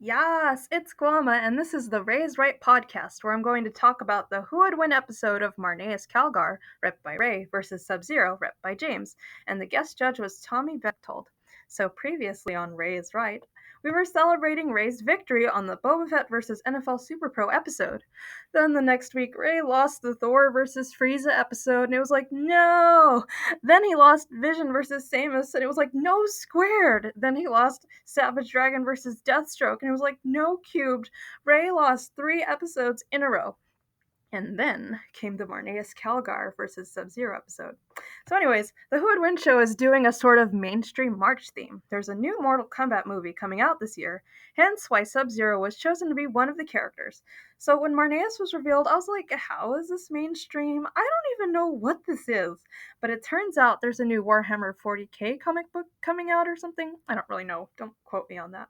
Yes, it's Guama, and this is the Ray's Right podcast, where I'm going to talk about the Who Would Win episode of Marneus Calgar, rep by Ray, versus Subzero, rep by James, and the guest judge was Tommy Bechtold. So previously on Ray's Right, we were celebrating Ray's victory on the Boba Fett versus NFL Super Pro episode. Then the next week, Ray lost the Thor versus Frieza episode, and it was like, no! Then he lost Vision versus Samus, and it was like, no squared. Then he lost Savage Dragon versus Deathstroke, and it was like, no cubed. Ray lost 3 episodes in a row. And then came the Marneus Calgar versus Subzero episode. So, anyways, the Who Would Win show is doing a sort of mainstream March theme. There's a new Mortal Kombat movie coming out this year, hence why Subzero was chosen to be one of the characters. So, when Marneus was revealed, I was like, how is this mainstream? I don't even know what this is. But it turns out there's a new Warhammer 40k comic book coming out or something. I don't really know. Don't quote me on that.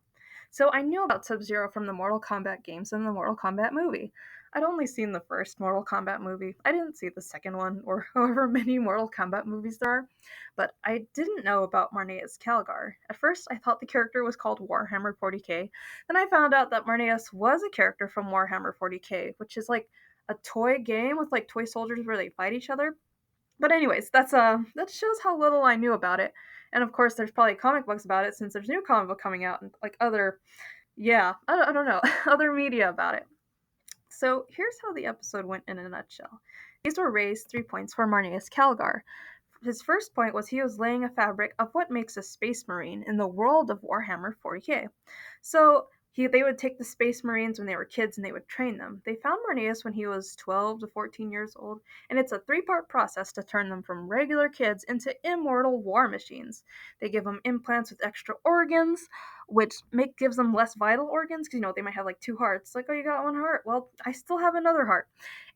So, I knew about Subzero from the Mortal Kombat games and the Mortal Kombat movie. I'd only seen the first Mortal Kombat movie. I didn't see the second one, or however many Mortal Kombat movies there are, but I didn't know about Marneus Calgar. At first, I thought the character was called Warhammer 40k. Then I found out that Marneus was a character from Warhammer 40k, which is like a toy game with like toy soldiers where they fight each other. But anyways, that shows how little I knew about it. And of course, there's probably comic books about it since there's new comic book coming out and like other, yeah, I don't know, other media about it. So here's how the episode went in a nutshell. These were Ray's 3 points for Marneus Calgar. His first point was he was laying a fabric of what makes a space marine in the world of Warhammer 40k. So they would take the space marines when they were kids and they would train them. They found Marneus when he was 12 to 14 years old, and it's a 3-part process to turn them from regular kids into immortal war machines. They give them implants with extra organs, which gives them less vital organs, because they might have like 2 hearts. Like, oh, you got 1 heart. Well, I still have another heart.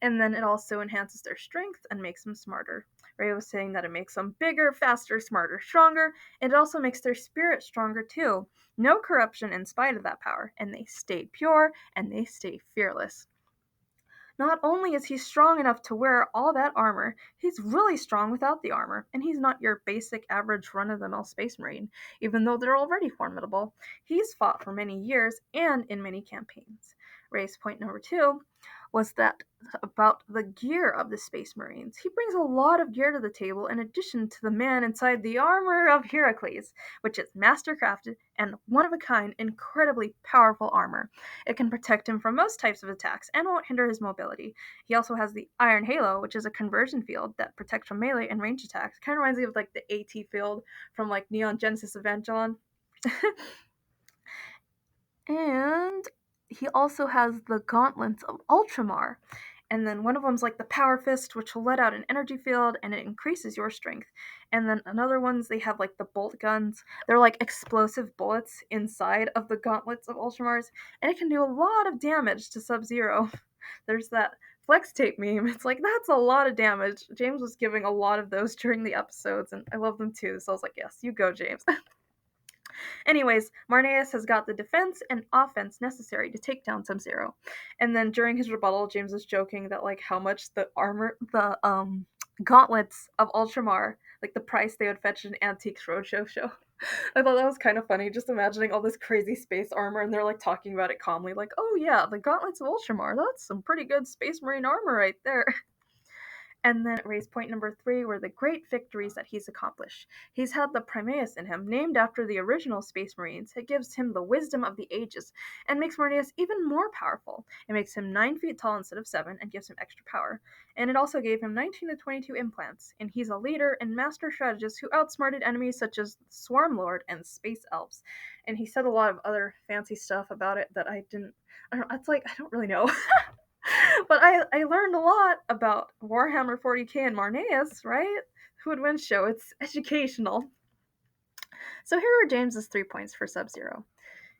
And then it also enhances their strength and makes them smarter. Ray was saying that it makes them bigger, faster, smarter, stronger, and it also makes their spirit stronger too. No corruption in spite of that power, and they stay pure and they stay fearless. Not only is he strong enough to wear all that armor, he's really strong without the armor, and he's not your basic average run-of-the-mill space marine, even though they're already formidable. He's fought for many years and in many campaigns. Ray's point number 2 was that about the gear of the Space Marines. He brings a lot of gear to the table in addition to the man inside the armor of Heracles, which is master-crafted and one-of-a-kind, incredibly powerful armor. It can protect him from most types of attacks and won't hinder his mobility. He also has the Iron Halo, which is a conversion field that protects from melee and range attacks. Kind of reminds me of like the AT field from like Neon Genesis Evangelion. And he also has the Gauntlets of Ultramar. And then one of them's like the Power Fist, which will let out an energy field and it increases your strength. And then another ones, they have like the bolt guns. They're like explosive bullets inside of the Gauntlets of Ultramars, and it can do a lot of damage to Sub-Zero. There's that flex tape meme. It's like, that's a lot of damage. James was giving a lot of those during the episodes, and I love them too. So I was like, yes, you go, James. Anyways, Marneus has got the defense and offense necessary to take down Sub-Zero. And then during his rebuttal, James was joking that like how much the gauntlets of Ultramar, like the price they would fetch at an Antiques Roadshow show. I thought that was kind of funny, just imagining all this crazy space armor, and they're like talking about it calmly, like, oh yeah, the gauntlets of Ultramar, that's some pretty good Space Marine armor right there. And then Ray's point number 3 were the great victories that he's accomplished. He's had the Primaeus in him, named after the original Space Marines. It gives him the wisdom of the ages, and makes Marneus even more powerful. It makes him 9 feet tall instead of 7, and gives him extra power. And it also gave him 19 to 22 implants, and he's a leader and master strategist who outsmarted enemies such as the Swarm Lord and Space Elves. And he said a lot of other fancy stuff about it that I don't really know. But I learned a lot about Warhammer 40k and Marneus, right? Who Would Win show. It's educational. So here are James's 3 points for Sub-Zero.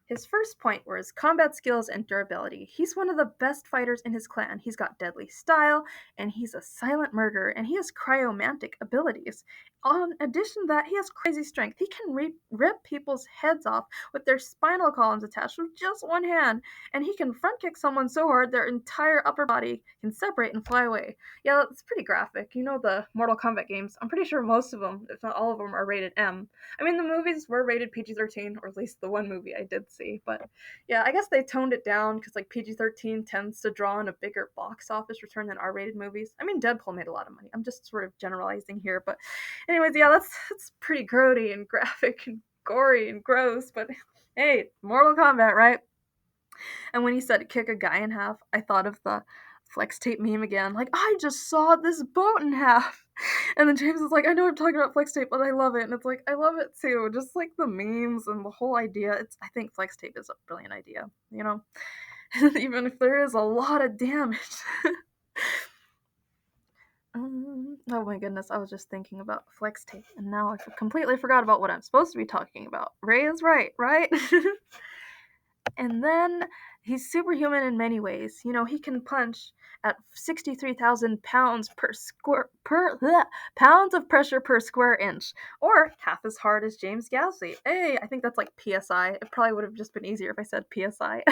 His first point were his combat skills and durability. He's one of the best fighters in his clan. He's got deadly style, and he's a silent murderer, and he has cryomantic abilities. In addition to that, he has crazy strength. He can rip people's heads off with their spinal columns attached with just one hand, and he can front kick someone so hard their entire upper body can separate and fly away. Yeah, that's pretty graphic. You know the Mortal Kombat games. I'm pretty sure most of them, if not all of them, are rated M. I mean, the movies were rated PG-13, or at least the one movie I did let's see. But yeah, I guess they toned it down because like PG-13 tends to draw in a bigger box office return than R-rated movies. I mean, Deadpool made a lot of money. I'm just sort of generalizing here, but anyways, yeah, that's pretty grody and graphic and gory and gross. But hey, Mortal Kombat, right? And when he said kick a guy in half, I thought of the flex tape meme again. Like, I just sawed this boat in half. And then James is like, I know I'm talking about flex tape, but I love it. And it's like, I love it too. Just like the memes and the whole idea. I think flex tape is a brilliant idea, you know? Even if there is a lot of damage. Oh my goodness, I was just thinking about flex tape, and now I completely forgot about what I'm supposed to be talking about. Ray is right? And then he's superhuman in many ways. You know, he can punch at 63,000 pounds pounds of pressure per square inch, or half as hard as James Gasly. Hey, I think that's like PSI. It probably would have just been easier if I said PSI.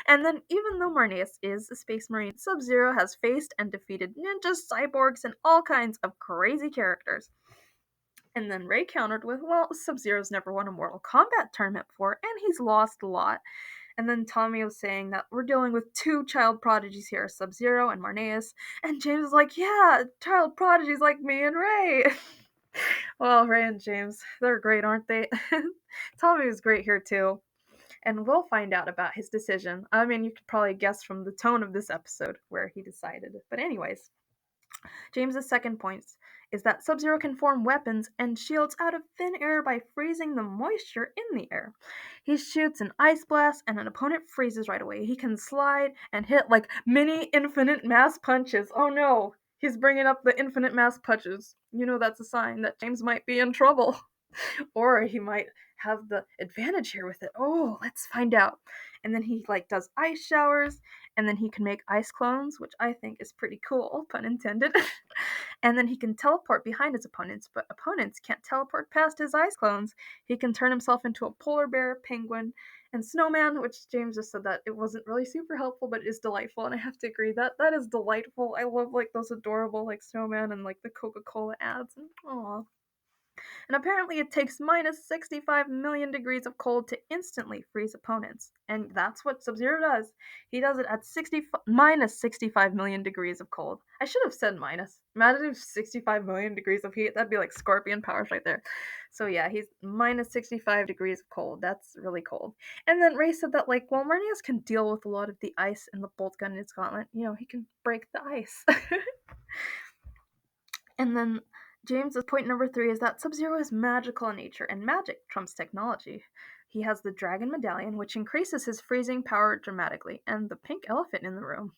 And then, even though Marneus is a space marine, Sub-Zero has faced and defeated ninjas, cyborgs, and all kinds of crazy characters. And then Ray countered with, well, Sub-Zero's never won a Mortal Kombat tournament before, and he's lost a lot. And then Tommy was saying that we're dealing with two child prodigies here, Sub-Zero and Marneus. And James is like, yeah, child prodigies like me and Ray. Well, Ray and James, they're great, aren't they? Tommy was great here too. And we'll find out about his decision. I mean, you could probably guess from the tone of this episode where he decided. But anyways, James's second point is that Sub-Zero can form weapons and shields out of thin air by freezing the moisture in the air. He shoots an ice blast and an opponent freezes right away. He can slide and hit like mini infinite mass punches. Oh no, he's bringing up the infinite mass punches. You know that's a sign that James might be in trouble. Or he might have the advantage here with it. Oh, let's find out. And then he like does ice showers, and then he can make ice clones, which I think is pretty cool, pun intended. And then he can teleport behind his opponents, but opponents can't teleport past his ice clones. He can turn himself into a polar bear, penguin, and snowman, which James just said that it wasn't really super helpful, but it is delightful, and I have to agree that is delightful. I love like those adorable like snowman and like the Coca-Cola ads. And aw. And apparently it takes minus 65 million degrees of cold to instantly freeze opponents. And that's what Sub-Zero does. He does it at minus 65 million degrees of cold. I should have said minus. Imagine if 65 million degrees of heat. That'd be like scorpion powers right there. So yeah, he's minus 65 degrees of cold. That's really cold. And then Ray said that, like, while Marneus can deal with a lot of the ice and the bolt gun in his gauntlet, you know, he can break the ice. And then James's point number 3 is that Sub-Zero is magical in nature, and magic trumps technology. He has the Dragon Medallion, which increases his freezing power dramatically, and the pink elephant in the room.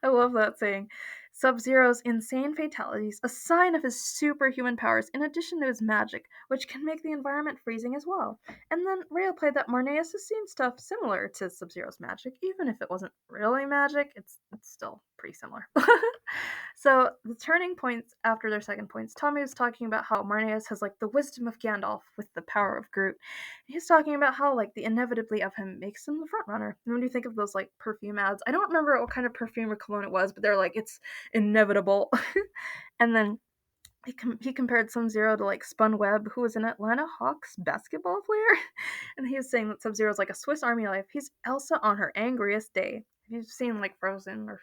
I love that saying. Sub-Zero's insane fatalities, a sign of his superhuman powers in addition to his magic, which can make the environment freezing as well. And then Ray played that Marneus has seen stuff similar to Sub-Zero's magic, even if it wasn't really magic, it's still pretty similar. So the turning points after their second points, Tommy was talking about how Marneus has like the wisdom of Gandalf with the power of Groot. He's talking about how like the inevitably of him makes him the front runner. And when you think of those like perfume ads, I don't remember what kind of perfume or cologne it was, but they're like it's inevitable. And then he compared Sub-Zero to like Spun Webb, who was an Atlanta Hawks basketball player. And he was saying that Sub-Zero is like a Swiss Army knife. He's Elsa on her angriest day. If you've seen like Frozen or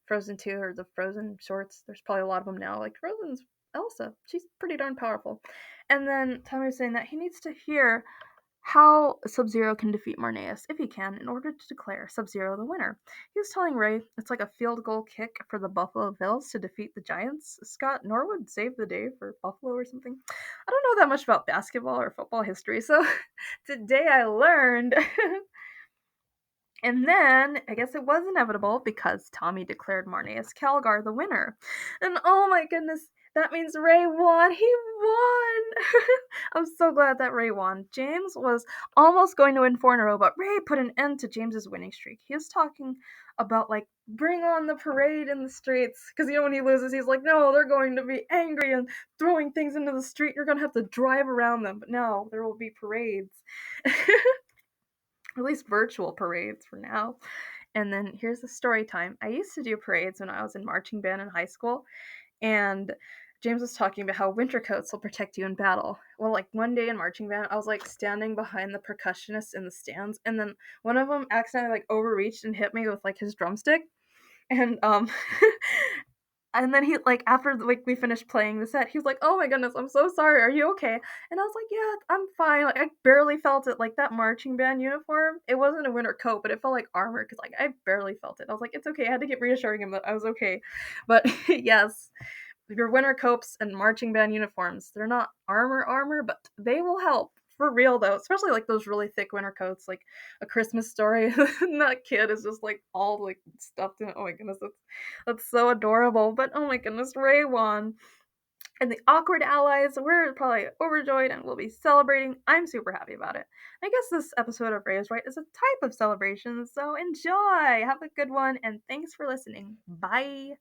Frozen 2 or the Frozen shorts, there's probably a lot of them now. Like Frozen's Elsa. She's pretty darn powerful. And then Tommy was saying that he needs to hear how Sub-Zero can defeat Marneus, if he can, in order to declare Sub-Zero the winner. He was telling Ray it's like a field goal kick for the Buffalo Bills to defeat the Giants. Scott Norwood saved the day for Buffalo or something. I don't know that much about basketball or football history, so today I learned. And then, I guess it was inevitable because Tommy declared Marneus Calgar the winner. And oh my goodness, that means Ray won! He won! I'm so glad that Ray won. James was almost going to win 4 in a row, but Ray put an end to James's winning streak. He was talking about, like, bring on the parade in the streets. Because, you know, when he loses, he's like, no, they're going to be angry and throwing things into the street. You're going to have to drive around them. But no, there will be parades. At least virtual parades for now. And then here's the story time. I used to do parades when I was in marching band in high school, and James was talking about how winter coats will protect you in battle. Well, like one day in marching band, I was like standing behind the percussionists in the stands, and then one of them accidentally like overreached and hit me with like his drumstick, and and then he like after like we finished playing the set, he was like, "Oh my goodness, I'm so sorry. Are you okay?" And I was like, "Yeah, I'm fine." Like I barely felt it. Like that marching band uniform, it wasn't a winter coat, but it felt like armor because like I barely felt it. I was like, "It's okay." I had to keep reassuring him that I was okay. But yes, your winter coats and marching band uniforms, they're not armor, but they will help. For real though, especially like those really thick winter coats, like A Christmas Story. And that kid is just like all like stuffed in it. Oh my goodness, that's so adorable. But oh my goodness, Ray won. And the awkward allies, we're probably overjoyed and we'll be celebrating. I'm super happy about it. I guess this episode of Ray is Right is a type of celebration, so enjoy. Have a good one, and thanks for listening. Bye.